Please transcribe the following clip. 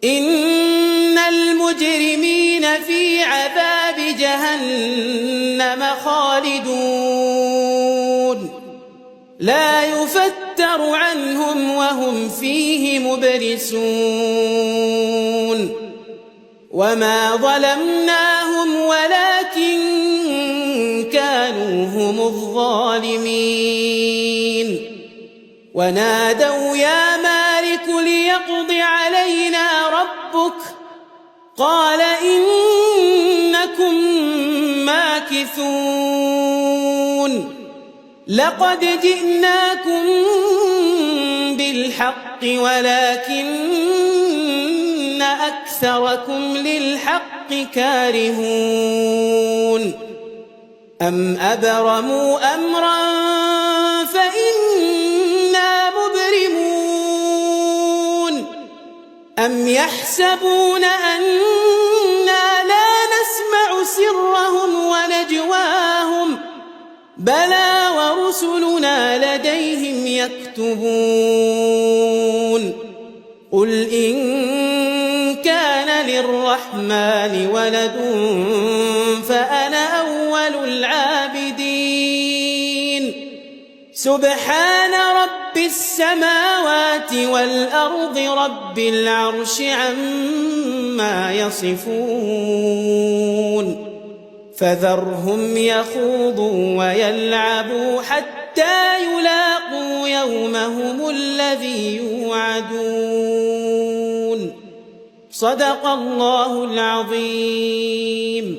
إن المجرمين في عذاب جهنم خالدون لا يفتر عنهم وهم فيه مبلسون وما ظلمناهم ولكن كانوا هم الظالمين ونادوا يا مالك ليقض علينا ربك قال إنكم ماكثون لقد جئناكم بالحق ولكن أكثركم للحق كارهون أم أبرموا أمرا فإنا مبرمون أم يحسبون أنا لا نسمع سرهم ونجواهم بلى ورسلنا لديهم يكتبون قل إن كان للرحمن ولد فأنا أول العابدين سبحان رب السماوات والأرض رب العرش عما يصفون فذرهم يخوضوا ويلعبوا حتى يلاقوا يومهم الذي يوعدون صدق الله العظيم.